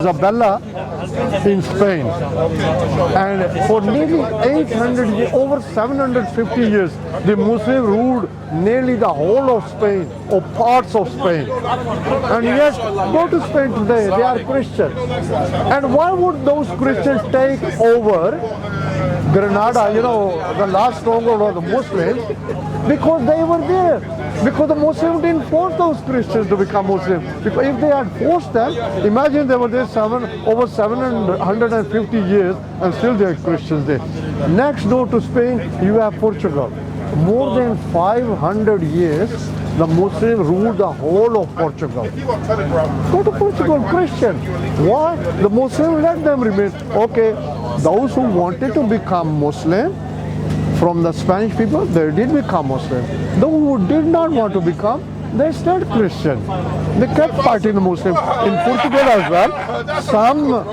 Isabella in Spain, and for nearly 800 years, over 750 years, the Muslims ruled nearly the whole of Spain or parts of Spain. And yes, go to Spain today, they are Christians. And why would those Christians take over Granada, the last stronghold of the Muslims? Because they were there. Because the Muslims didn't force those Christians to become Muslims. Because if they had forced them, imagine they were there over 750 years and still they are Christians there. Next door to Spain, you have Portugal. More than 500 years, the Muslims ruled the whole of Portugal. Go to Portugal, Christian. Why? The Muslims let them remain. Okay, those who wanted to become Muslim, from the Spanish people, they did become Muslim. Those who did not want to become, they stayed Christian. They kept fighting the Muslims. In Portugal as well, some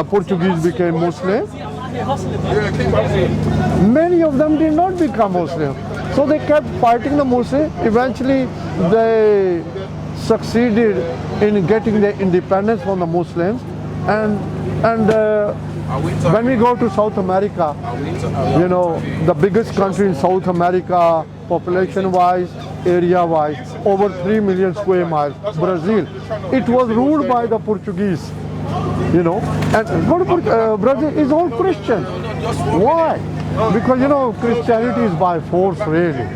Portuguese became Muslim. Many of them did not become Muslim. So they kept fighting the Muslims. Eventually, they succeeded in getting the independence from the Muslims. And when we go to South America, the biggest country in South America, population-wise, area-wise, over 3 million square miles, Brazil. It was ruled by the Portuguese, and go to Brazil is all Christian. Why? Because, Christianity is by force, really.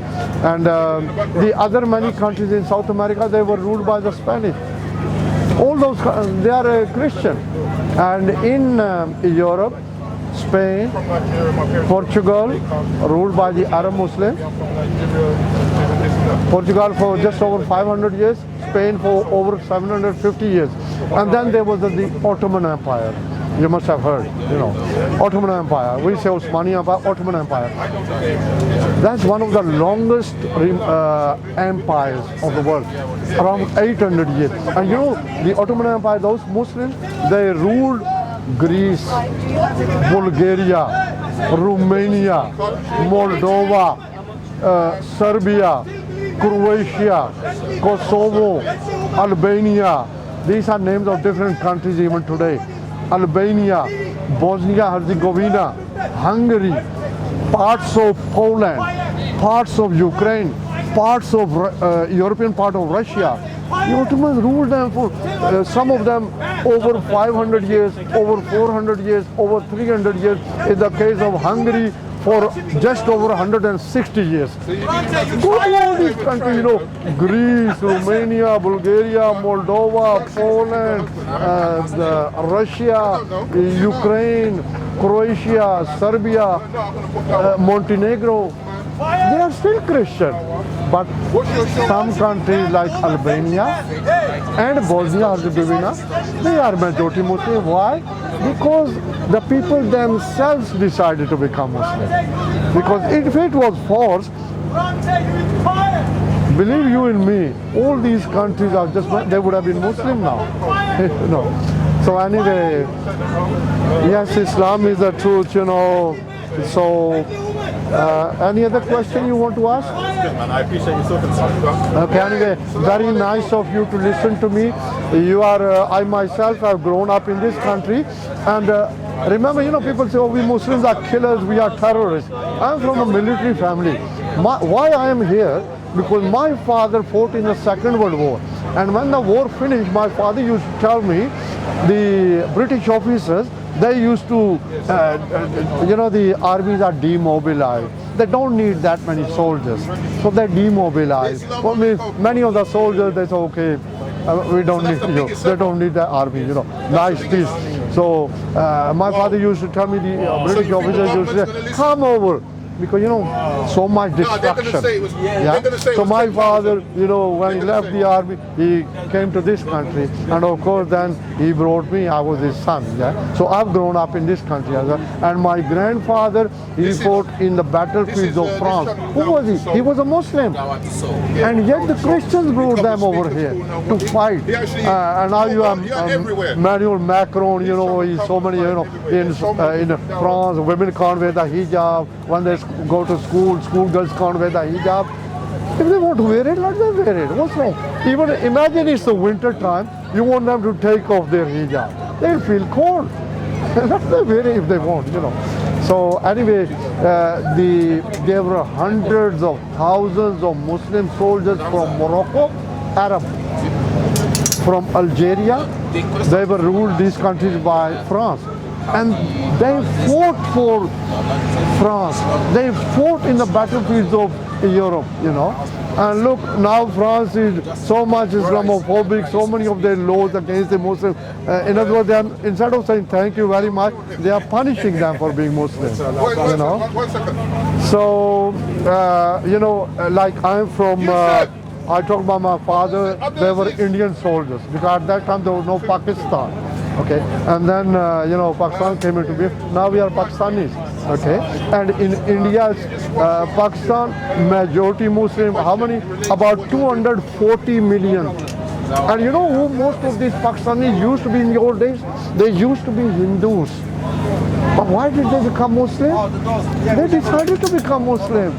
And the other many countries in South America, they were ruled by the Spanish. All those, they are Christian. And in Europe, Spain, Portugal, ruled by the Arab Muslims. Portugal for just over 500 years, Spain for over 750 years. And then there was the Ottoman Empire. You must have heard, Ottoman Empire. We say Osmani Empire, Ottoman Empire. That's one of the longest empires of the world, around 800 years. And the Ottoman Empire, those Muslims, they ruled Greece, Bulgaria, Romania, Moldova, Serbia, Croatia, Kosovo, Albania. These are names of different countries even today. Albania, Bosnia-Herzegovina, Hungary, parts of Poland, parts of Ukraine, parts of European part of Russia. The Ottomans ruled them for some of them over 500 years, over 400 years, over 300 years. In the case of Hungary, for just over 160 years. Go to all these countries, Greece, Romania, Bulgaria, Moldova, Poland, Russia, Ukraine, Croatia, Serbia, Montenegro. They are still Christian. But some countries like Albania and Bosnia-Herzegovina, they are majority Muslim. Why? Because the people themselves decided to become Muslim. Because if it was forced, believe you in me, all these countries are they would have been Muslim now. So anyway, yes, Islam is the truth, So, any other question you want to ask? Good, man. I appreciate you talking to me. Okay, anyway, very nice of you to listen to me. I myself have grown up in this country, and remember, people say, we Muslims are killers, we are terrorists. I'm from a military family. Why I am here? Because my father fought in the Second World War. And when the war finished, my father used to tell me, the British officers, they used to, the armies are demobilized. They don't need that many soldiers. So they demobilize. Many of the soldiers, they say, okay, we don't need you. They don't need the army, Nice peace. So my father used to tell me, the British officers used to say, come over. Because so much destruction. So my father, when he left the army, he came to this country, and of course then he brought me. I was his son. So I've grown up in this country as well. And my grandfather, he fought in the battlefields of France. Who was he? He was a Muslim, and yet the Christians brought them over here to fight. And now you have Emmanuel Macron. He's so many. In France, women can't wear the hijab when they go to school girls can't wear the hijab. If they want to wear it, let them wear it. What's wrong? Even imagine it's the winter time, you want them to take off their hijab. they'll feel cold. That's the way if they want, you know. So anyway, there were hundreds of thousands of Muslim soldiers from Morocco, Arab, from Algeria. They were ruled these countries by France. And they fought for France. They fought in the battlefields of Europe, you know. And look, now France is so much Islamophobic, so many of their laws against the Muslims. In other words, they are, instead of saying thank you very much, they are punishing them for being Muslim, you know. So, you know, like I'm from, I talk about my father, they were Indian soldiers, because at that time there was no Pakistan. Okay, and then you know, Pakistan came into being. Now we are Pakistanis. Okay, and in India, Pakistan majority Muslim. How many? About 240 million. And you know who most of these Pakistanis used to be in the old days? They used to be Hindus. But why did they become Muslim? They decided to become Muslim.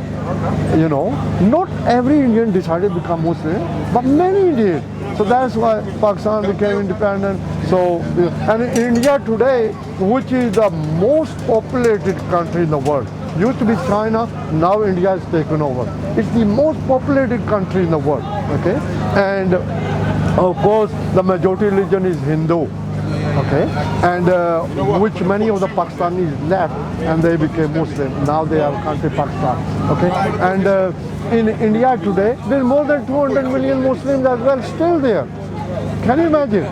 You know, not every Indian decided to become Muslim, but many did. So that's why Pakistan became independent. So, and in India today, which is the most populated country in the world, used to be China, now India has taken over. It's the most populated country in the world, okay? And of course, the majority religion is Hindu, okay? And which many of the Pakistanis left and they became Muslim. Now they are country Pakistan, okay? And in India today, there's more than 200 million Muslims as well, still there. Can you imagine?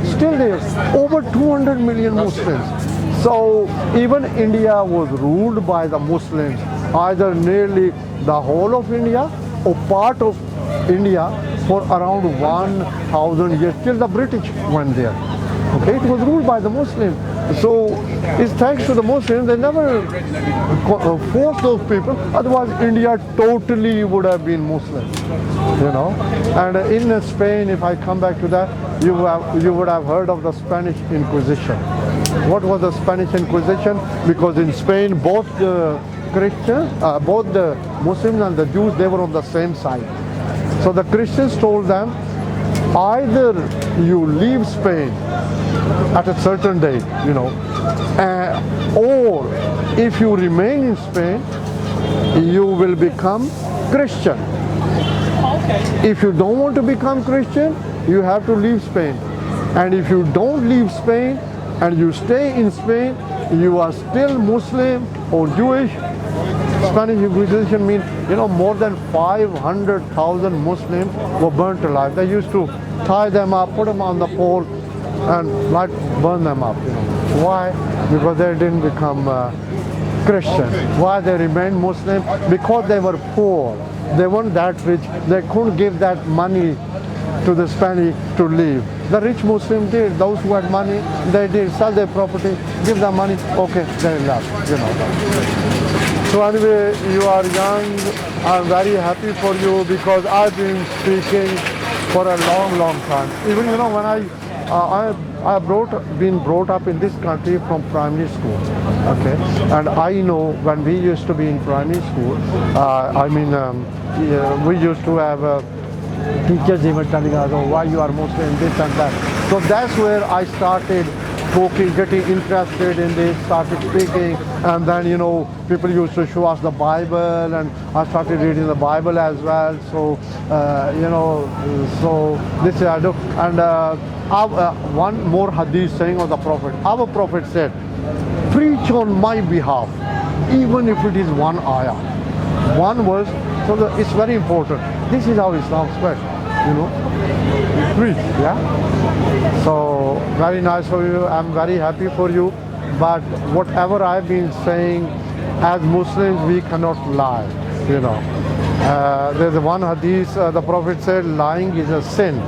Still there, over 200 million Muslims. So even India was ruled by the Muslims, either nearly the whole of India or part of India for around 1,000 years, till the British went there. Okay, it was ruled by the Muslims. So it's thanks to the Muslims, they never forced those people, otherwise India totally would have been Muslim, you know. And in Spain, if I come back to that, you would have heard of the Spanish Inquisition. What was the Spanish Inquisition? Because in Spain, both the Christians, both the Muslims and the Jews, they were on the same side. So the Christians told them, either you leave Spain at a certain date, you know, or if you remain in Spain, you will become Christian. If you don't want to become Christian, you have to leave Spain. And if you don't leave Spain and you stay in Spain, you are still Muslim or Jewish. Spanish Inquisition means, you know, more than 500,000 Muslims were burnt alive. They used to tie them up, put them on the pole, and burn them up. You know. Why? Because they didn't become Christian. Why they remained Muslim? Because they were poor. They weren't that rich. They couldn't give that money to the Spanish to live. The rich Muslims did. Those who had money, they did sell their property, give them money. Okay, they left. You know. So anyway, you are young. I'm very happy for you because I've been speaking for a long time. Even, you know, when I've been brought up in this country from primary school, okay, and I know when we used to be in primary school, we used to have teachers even telling us, oh, why you are Muslim, this and that. So that's where I started talking, getting interested in this, started speaking, and then, you know, people used to show us the Bible, and I started reading the Bible as well. So, you know, so this is I do. And one more hadith saying of the Prophet. Our Prophet said, preach on my behalf, even if it is one ayah, one verse. So it's very important. This is how Islam spread, you know. Preach, yeah. So very nice of you. I'm very happy for you. But whatever I've been saying, as Muslims, we cannot lie, you know. There's one hadith, the Prophet said, lying is a sin,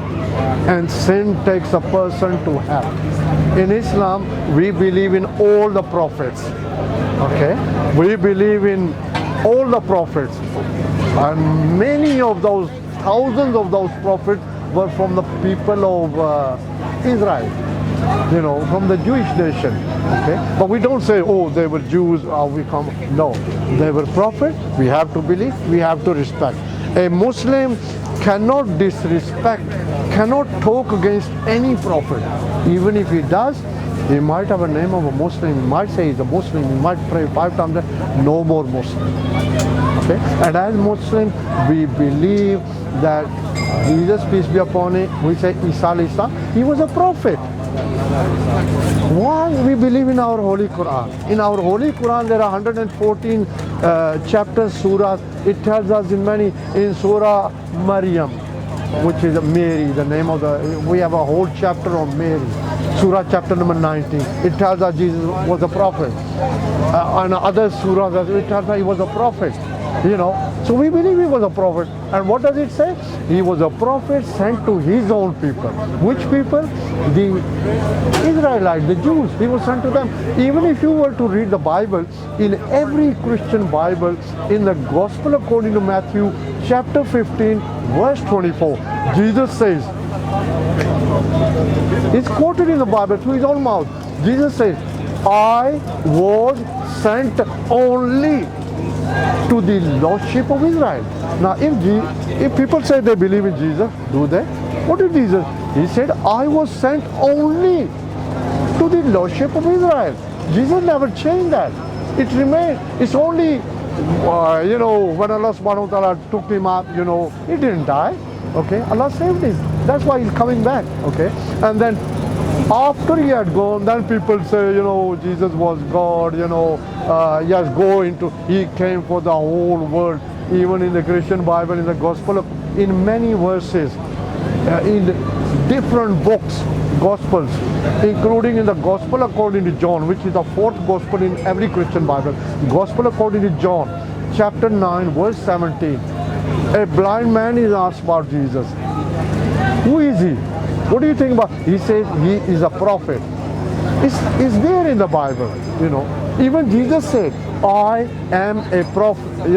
and sin takes a person to hell. In Islam, we believe in all the prophets, okay? We believe in all the prophets, and many of those, thousands of those prophets were from the people of Israel, you know, from the Jewish nation, okay? But we don't say, oh, they were Jews, we come. No, they were prophets. We have to believe, we have to respect. A Muslim cannot disrespect, cannot talk against any prophet. Even if he does, He might have a name of a Muslim, he might say he's a Muslim, he might pray 5 times a day, no more Muslim. Okay? And as Muslims, we believe that Jesus, peace be upon him, we say Isa alayhi salam, he was a prophet. Why we believe in our Holy Quran? In our Holy Quran there are 114 chapters, surahs. It tells us in Surah Maryam, which is Mary, the name of we have a whole chapter on Mary. Surah chapter number 19. It tells us Jesus was a prophet. And other surahs, it tells us he was a prophet. So we believe he was a prophet. And what does it say? He was a prophet sent to his own people. Which people? The Israelites, the Jews. He was sent to them. Even if you were to read the Bible, in every Christian Bible, in the Gospel according to Matthew, chapter 15, verse 24, Jesus says, it's quoted in the Bible through his own mouth. Jesus says, I was sent only to the lordship of Israel. Now, if people say they believe in Jesus, do they? What did Jesus? He said, I was sent only to the lordship of Israel. Jesus never changed that. It remained. It's only, when Allah subhanahu wa ta'ala took him up, he didn't die. Okay, Allah saved him. That's why he's coming back. Okay, and then after he had gone, then people say, Jesus was God, yes, he came for the whole world. Even in the Christian Bible, in the Gospel, in many verses, in different books, Gospels, including in the Gospel according to John, which is the 4th Gospel in every Christian Bible, Gospel according to John, chapter 9, verse 17. A blind man is asked about Jesus. Who is he? What do you think about? He says he is a prophet. It's there in the Bible, Even Jesus said, I am a prophet.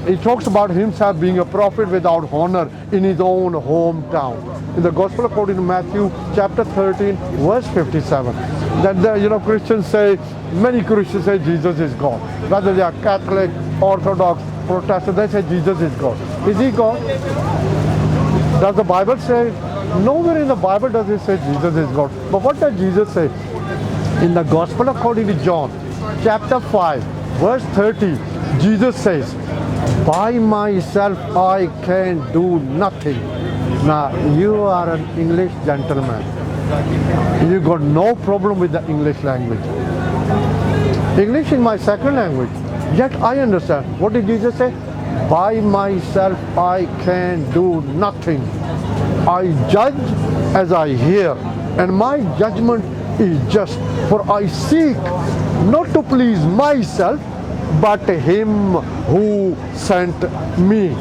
He talks about himself being a prophet without honor in his own hometown. In the Gospel according to Matthew, chapter 13, verse 57. That Christians say, many Christians say Jesus is God. Whether they are Catholic, Orthodox, Protestant, they say Jesus is God. Is he God? Does the Bible say? Nowhere in the Bible does it say Jesus is God. But what does Jesus say? In the Gospel according to John, chapter 5, verse 30, Jesus says, by myself I can do nothing. Now, you are an English gentleman. You got no problem with the English language. English is my second language. Yet I understand. What did Jesus say? By myself I can do nothing. I judge as I hear, and my judgment is just, for I seek not to please myself, but him who sent me.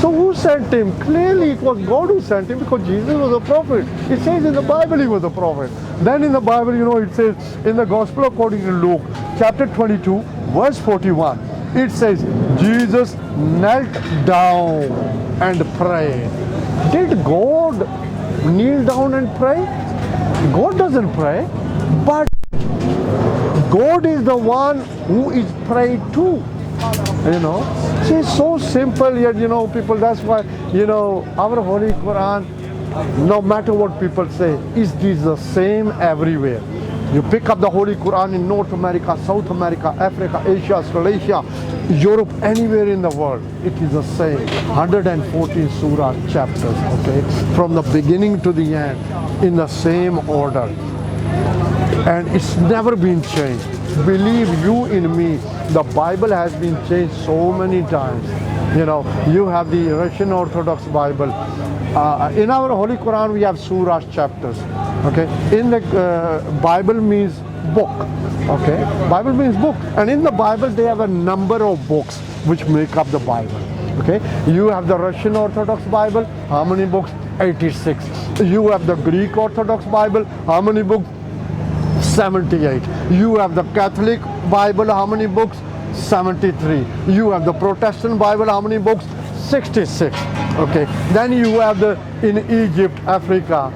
So who sent him? Clearly it was God who sent him, because Jesus was a prophet. It says in the Bible he was a prophet. Then in the Bible, it says in the Gospel according to Luke, chapter 22, verse 41, it says, Jesus knelt down and prayed. Did God kneel down and pray? God doesn't pray, but God is the one who is prayed to. See, it's so simple, yet people, that's why our Holy Quran, no matter what people say, is the same everywhere. You pick up the Holy Quran in North America, South America, Africa, Asia, Australasia, Europe, anywhere in the world, it is the same. 114 surah chapters, okay, from the beginning to the end, in the same order. And it's never been changed. Believe you in me, the Bible has been changed so many times. You have the Russian Orthodox Bible. In our Holy Quran, we have surah chapters. Okay, in the Bible means book. Okay, Bible means book, and in the Bible they have a number of books which make up the Bible. Okay, you have the Russian Orthodox Bible. How many books? 86. You have the Greek Orthodox Bible. How many books? 78. You have the Catholic Bible. How many books? 73. You have the Protestant Bible. How many books? 66. Okay, then you have in Egypt, Africa,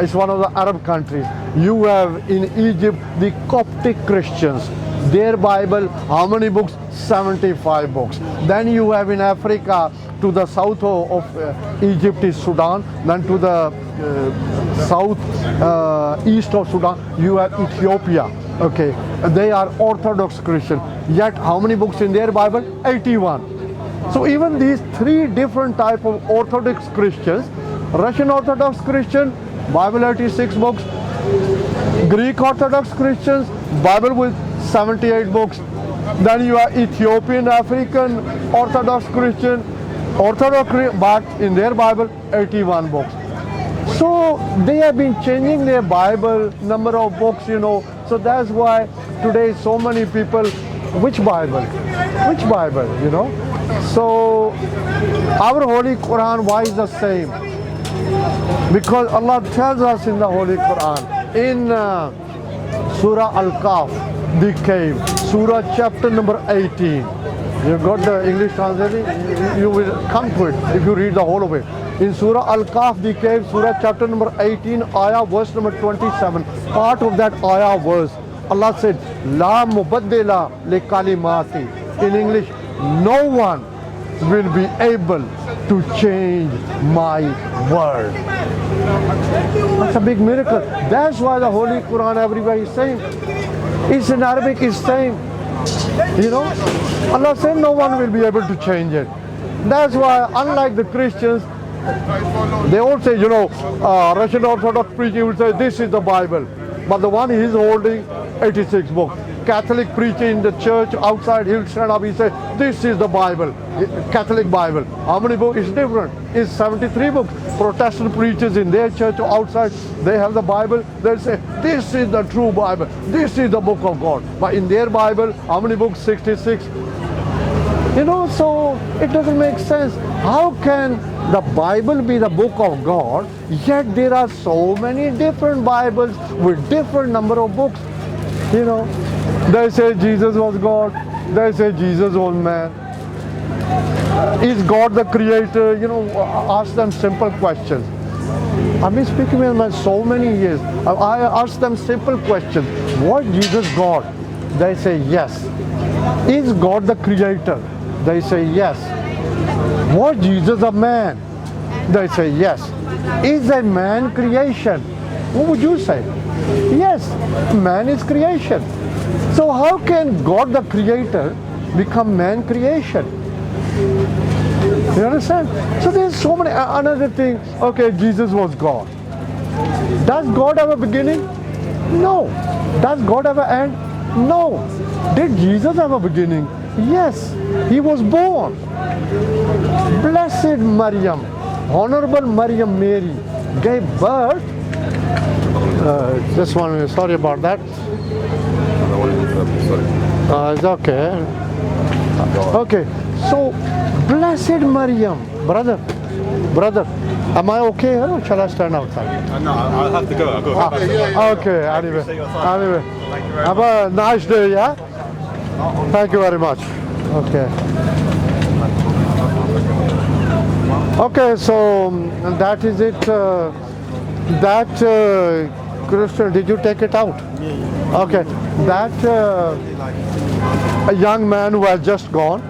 it's one of the Arab countries. You have in Egypt the Coptic Christians. Their Bible, how many books? 75 books. Then you have in Africa, to the south of Egypt is Sudan, then to the south east of Sudan you have Ethiopia. Okay, they are Orthodox Christian. Yet how many books in their Bible? 81. So even these three different type of Orthodox Christians, Russian Orthodox Christian, Bible 86 books, Greek Orthodox Christians, Bible with 78 books. Then you have Ethiopian African Orthodox Christian, but in their Bible 81 books. So they have been changing their Bible, number of books, So that's why today so many people, which Bible? Which Bible, So our Holy Quran, why is the same? Because Allah tells us in the Holy Quran, in Surah Al-Kahf, the cave, Surah chapter number 18. You got the English translation? You will come to it if you read the whole of it. In Surah Al-Kahf, the cave, Surah chapter number 18, ayah verse number 27. Part of that ayah verse, Allah said, La mubaddila li kalimati. In English, no one will be able to change my word. That's a big miracle. That's why the Holy Quran everywhere is same. It's in Arabic, it's same. Allah said no one will be able to change it. That's why, unlike the Christians, they all say, Russian Orthodox preaching will say this is the Bible, but the one he is holding 86 books. Catholic preaching in the church outside, he will stand up, he say this is the Bible, Catholic Bible. How many books? It's different. It's 73 books. Protestant preachers in their church or outside, they have the Bible, they'll say this is the true Bible, this is the book of God. But in their Bible, how many books? 66. So it doesn't make sense. How can the Bible be the book of God, yet there are so many different Bibles with different number of books? They say Jesus was God, they say Jesus was man. Is God the creator? Ask them simple questions. I've been speaking with them so many years. I ask them simple questions. Was Jesus God? They say yes. Is God the creator? They say yes. Was Jesus a man? They say yes. Is a man creation? What would you say? Yes, man is creation. So how can God the creator become man creation? You understand? So there's so many, another thing, okay, Jesus was God. Does God have a beginning? No. Does God have an end? No. Did Jesus have a beginning? Yes. He was born. Blessed Maryam, Honorable Maryam Mary, gave birth. Just 1 minute, sorry about that. It's okay. Okay, so Blessed Maryam, brother, am I okay or shall I stand outside? No, I'll have to go. I'll go back. Okay, anyway. Have a nice day, yeah? Thank you very much. Okay. Okay, so that is it. Crystal, did you take it out? Okay, that a young man who has just gone,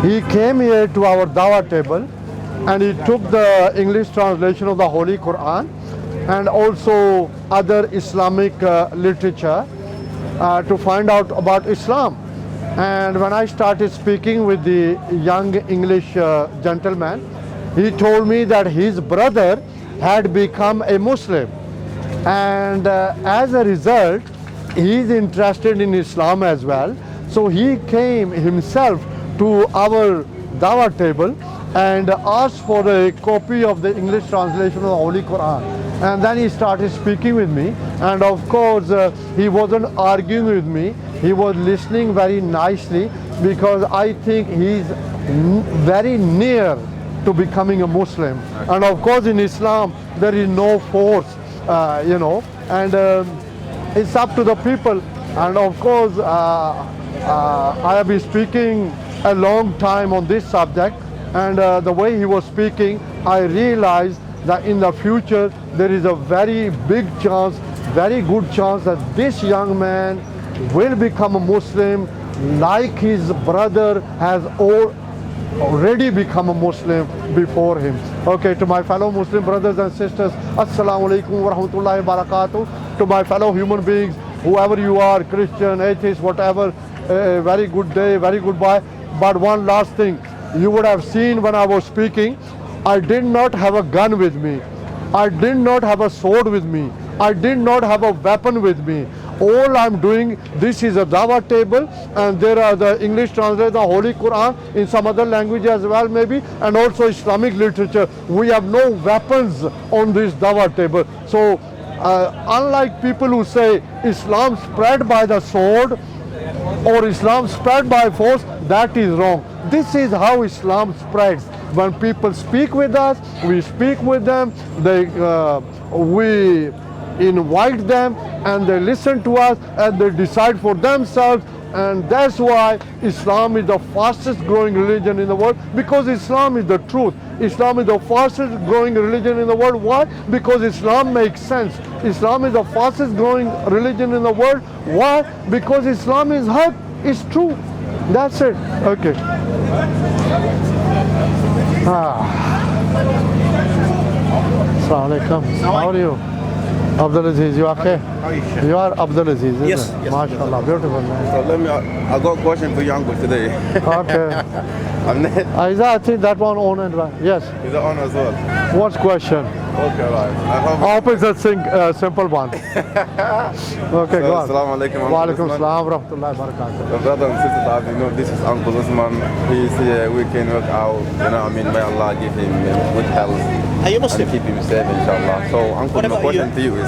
he came here to our Dawah table and he took the English translation of the Holy Quran and also other Islamic literature to find out about Islam. And when I started speaking with the young English gentleman, he told me that his brother had become a Muslim, and as a result he is interested in Islam as well. So he came himself to our Dawah table and asked for a copy of the English translation of the Holy Quran, and then he started speaking with me, and of course he wasn't arguing with me, he was listening very nicely, because I think he's very near to becoming a Muslim. And of course in Islam there is no force, and it's up to the people. And of course I have been speaking a long time on this subject, and the way he was speaking, I realized that in the future there is a very big chance, very good chance that this young man will become a Muslim like his brother has already become a Muslim before him. Okay, to my fellow Muslim brothers and sisters, Assalamu alaikum wa rahmatullahi wa barakatuh. To my fellow human beings, whoever you are, Christian, atheist, whatever, very good day, very goodbye. But one last thing, you would have seen when I was speaking, I did not have a gun with me. I did not have a sword with me. I did not have a weapon with me. All I'm doing, this is a Dawah table, and there are the English translation, the Holy Quran, in some other language as well maybe, and also Islamic literature. We have no weapons on this Dawah table. So unlike people who say Islam spread by the sword or Islam spread by force, that is wrong. This is how Islam spreads. When people speak with us, we speak with them, we invite them, and they listen to us, and they decide for themselves. And that's why Islam is the fastest growing religion in the world, because Islam is the truth. Islam is the fastest growing religion in the world. Why? Because Islam makes sense. Islam is the fastest growing religion in the world. Why? Because Islam is haq, it's true. That's it. Okay. Assalamu alaikum. How are you? Abdulaziz, you okay? How are you, Sheikh? You are Abdulaziz, isn't Yes, it? yes. MashaAllah, beautiful man. I got a question for your uncle today. Okay. I'm not, I think that one on and right. Yes. is it on as well? What's question? Okay, right. I hope it's a simple one. Okay, go on. Assalamu alaikum. Wa alaikum assalam wa rahmatullahi wa barakatuh. My brother and sisters, you know, this is Uncle Usman. He's here, we can work out, you know what I mean? May Allah give him good health Are you Muslim? and keep him safe, inshallah. So, Uncle, What my about question you? to you is,